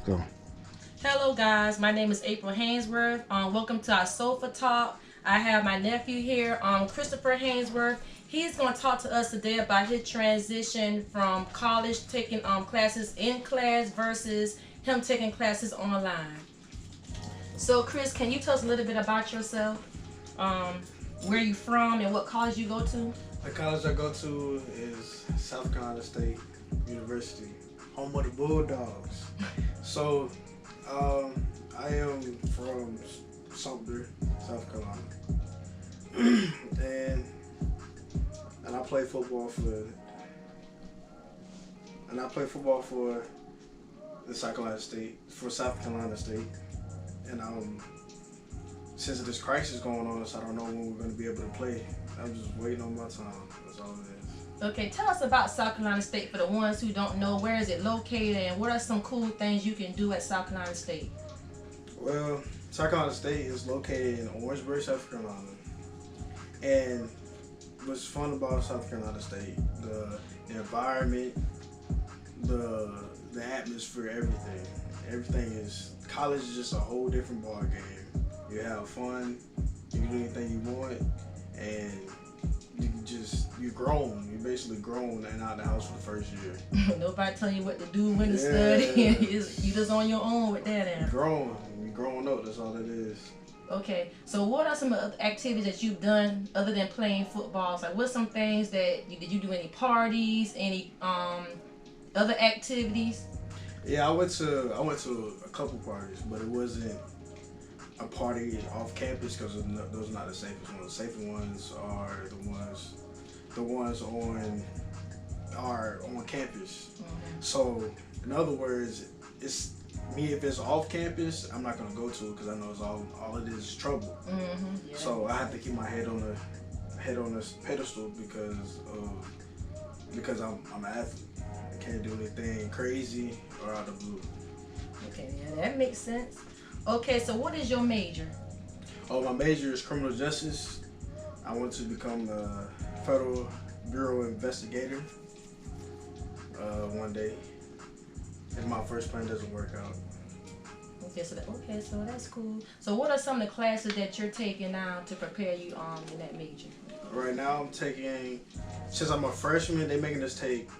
go. Hello guys, my name is April Hainsworth. Welcome to our Sofa Talk. I have my nephew here, Christopher Hainsworth. He's going to talk to us today about his transition from college, taking classes in class versus him taking classes online. So Chris, can you tell us a little bit about yourself? Where you from and what college you go to? The college I go to is South Carolina State University, home of the Bulldogs. So, I am from Sumter, South Carolina, and I play football for the South Carolina State, and since this crisis going on, so I don't know when we're going to be able to play. I'm just waiting on my time. That's all it is. Okay, tell us about South Carolina State for the ones who don't know. Where is it located and what are some cool things you can do at South Carolina State? Well, South Carolina State is located in Orangeburg, South Carolina. And what's fun about South Carolina State, the environment, the atmosphere, everything. Everything is, college is just a whole different ball game. You have fun, you can do anything you want, and you're grown. You're basically grown and out of the house for the first year. Nobody telling you what to do, when to study. You just on your own with that. You're grown. You're growing up. That's all it is. Okay, so what are some of the activities that you've done other than playing football? Like, what's some things that did you do? Any parties? Any other activities? Yeah, I went to a couple parties, but it wasn't a party off campus because those are not the safest ones. The safer ones are the ones on campus. Mm-hmm. So in other words, it's me, if it's off campus, I'm not gonna go to it because I know it's all it is trouble. Mm-hmm. Yeah, so I have to keep my head on the pedestal because I'm an athlete. I can't do anything crazy or out of the blue. Okay, yeah, that makes sense. Okay, so what is your major? Oh, my major is criminal justice. I want to become a federal bureau investigator one day. If my first plan doesn't work out. Okay, so that's cool. So what are some of the classes that you're taking now to prepare you in that major? Right now I'm taking, since I'm a freshman, they're making us take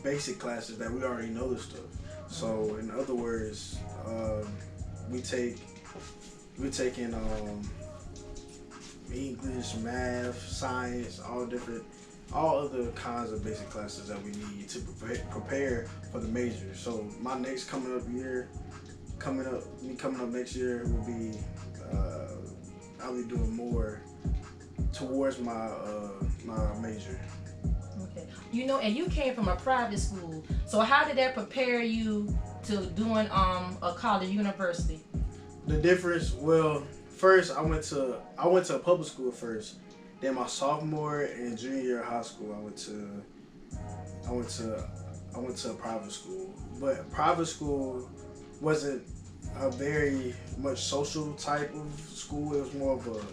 basic classes that we already know this stuff. So in other words, we're taking English, math, science, all other kinds of basic classes that we need to prepare for the major. So my next coming up next year will be I'll be doing more towards my major. Okay. And you came from a private school. So how did that prepare you to doing a college university? The difference, well, first I went to a public school first. Then my sophomore and junior year of high school, I went to a private school. But private school wasn't a very much social type of school. It was more of a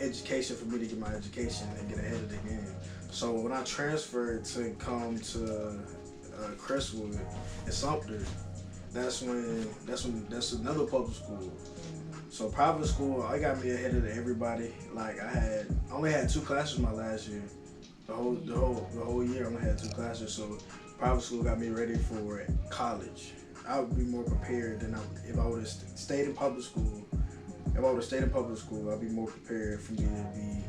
education for me to get my education and get ahead of the game. So when I transferred to come to Crestwood and Sumter, that's another public school. So private school, I got me ahead of everybody. Like I only had 2 classes my last year. The whole year I only had 2 classes. So private school got me ready for college. I would be more prepared than if I would have stayed in public school. If I would have stayed in public school, I'd be more prepared for me to be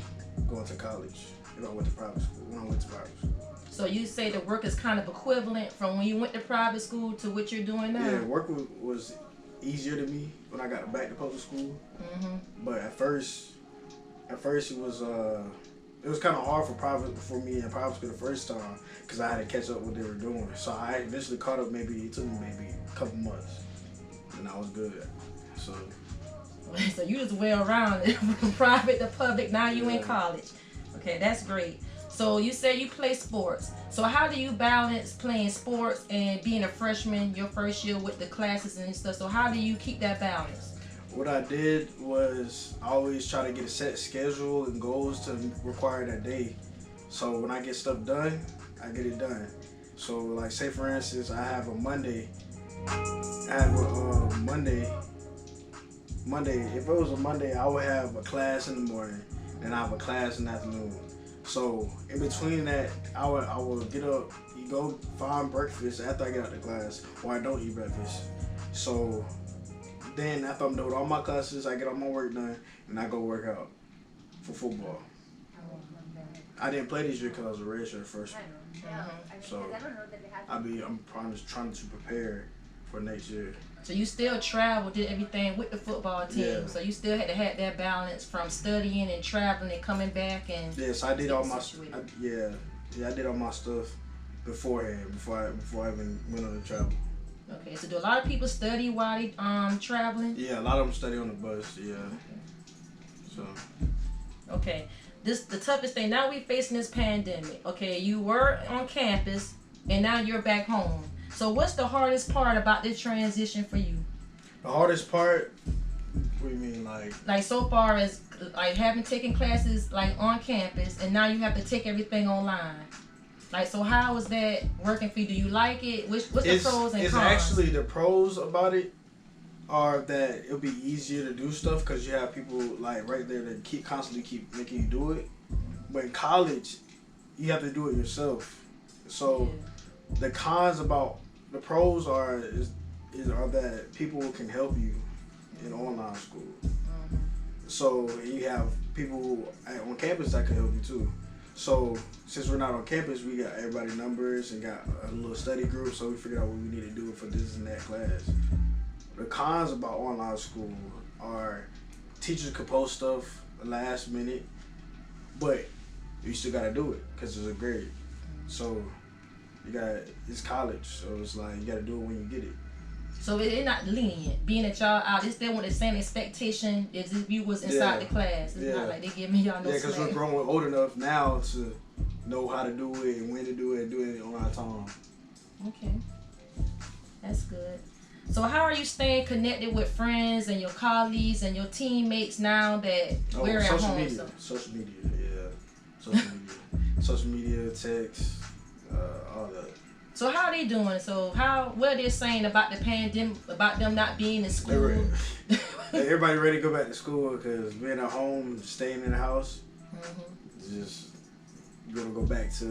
going to college if I went to private school. When I went to private school. So you say the work is kind of equivalent from when you went to private school to what you're doing now? Yeah, work was easier to me when I got back to public school. Mm-hmm. But at first it was kind of hard for me in private school the first time because I had to catch up what they were doing. So I eventually caught up. It took me maybe a couple months, and I was good. So you just well rounded from private to public. Now you in college. Okay, that's great. So you say you play sports. So how do you balance playing sports and being a freshman your first year with the classes and stuff? So how do you keep that balance? What I did was I always try to get a set schedule and goals to require that day. So when I get stuff done, I get it done. So like say for instance, I have a Monday. I have a Monday. If it was a Monday, I would have a class in the morning, and I have a class in the afternoon. So in between that, I would get up, go find breakfast after I get out of class, or I don't eat breakfast. So then after I'm done with all my classes, I get all my work done, and I go work out for football. I didn't play this year because I was a redshirt freshman. So I'm trying to prepare for next year. So you still travel, did everything with the football team. Yeah. So you still had to have that balance from studying and traveling and coming back and. Yes, I did all my. I did all my stuff beforehand before I even went on the travel. Okay, so do a lot of people study while they traveling? Yeah, a lot of them study on the bus. Yeah. Okay. So. Okay, the toughest thing now we facing this pandemic. Okay, you were on campus and now you're back home. So what's the hardest part about this transition for you? The hardest part? What do you mean, like? Like so far as like having taken classes like on campus and now you have to take everything online. Like so, how is that working for you? Do you like it? What's the pros and cons? It's actually the pros about it are that it'll be easier to do stuff because you have people like right there that constantly keep making you do it. But in college, you have to do it yourself. So. Yeah. The cons about the pros are that people can help you in online school. Mm-hmm. So you have people on campus that can help you too. So since we're not on campus, we got everybody numbers and got a little study group. So we figured out what we need to do for this and that class. The cons about online school are teachers could post stuff last minute, but you still gotta do it because it's a grade. So. It's college, so it's like you gotta do it when you get it. So it's not lenient. Being that y'all out, it's still with the same expectation as if you was inside the class. It's not like they giving y'all no slack. Yeah, because we're growing old enough now to know how to do it and when to do it and do it on our time. Okay, that's good. So how are you staying connected with friends and your colleagues and your teammates now that we're at home? Social media, social media, text. All that. So how are they doing? So what are they saying about the pandemic, about them not being in school? Everybody ready to go back to school because being at home, staying in the house, just you're gonna go back to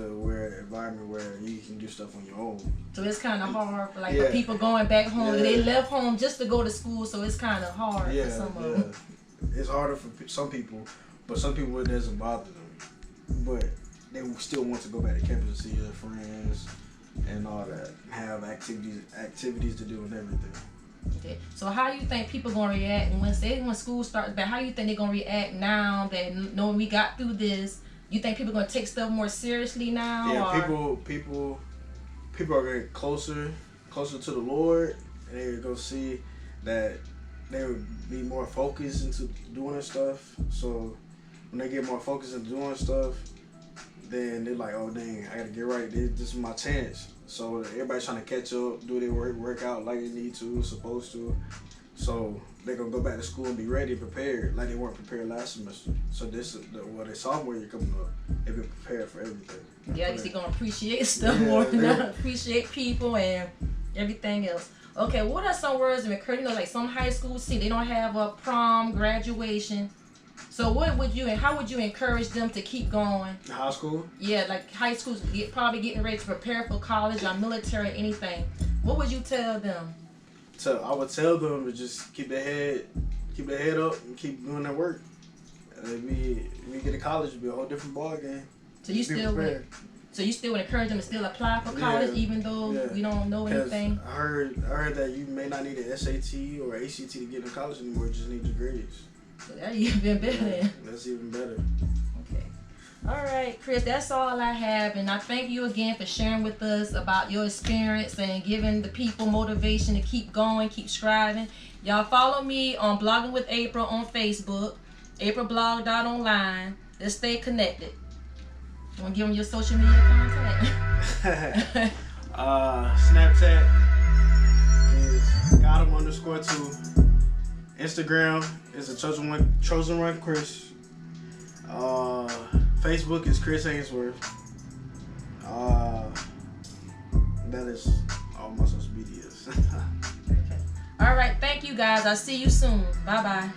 environment where you can do stuff on your own. So it's kind of hard for for people going back home. Yeah. They left home just to go to school, so it's kind of hard for some of them. It's harder for some people, but some people it doesn't bother them. But they still want to go back to campus to see their friends and all that, have activities to do and everything. Okay. So how you think people gonna react when school starts back? How you think they're gonna react now that knowing we got through this? You think people gonna take stuff more seriously now? Yeah, people are getting closer to the Lord, and they're gonna see that they would be more focused into doing this stuff. So when they get more focused into doing stuff, then they're like, oh dang, I gotta get right. This is my chance. So everybody's trying to catch up, do their work out like they need to, supposed to. So they're gonna go back to school and be ready, prepared, like they weren't prepared last semester. So their sophomore year coming up, they've been prepared for everything. Yeah, I guess they're gonna appreciate stuff more than appreciate people and everything else. Okay, what are some words of encouragement? Like some high schools, they don't have a prom, graduation. So how would you encourage them to keep going? High school? Yeah, like high schools probably getting ready to prepare for college or military, anything. What would you tell them? So I would tell them to just keep their head up and keep doing their work. And when you get to college, it'll be a whole different ball game. So you still would encourage them to still apply for college even though we don't know anything? I heard that you may not need an SAT or ACT to get into college anymore. You just need your grades. So that's even better. That's even better. Okay. All right, Chris, that's all I have. And I thank you again for sharing with us about your experience and giving the people motivation to keep going, keep striving. Y'all follow me on Blogging with April on Facebook, aprilblog.online. Let's stay connected. You want to give them your social media contact? Snapchat is Gotham_2. Instagram is a Chosen One Chris. Facebook is Chris Ainsworth. That is all my social medias. Okay. All right. Thank you guys. I'll see you soon. Bye bye.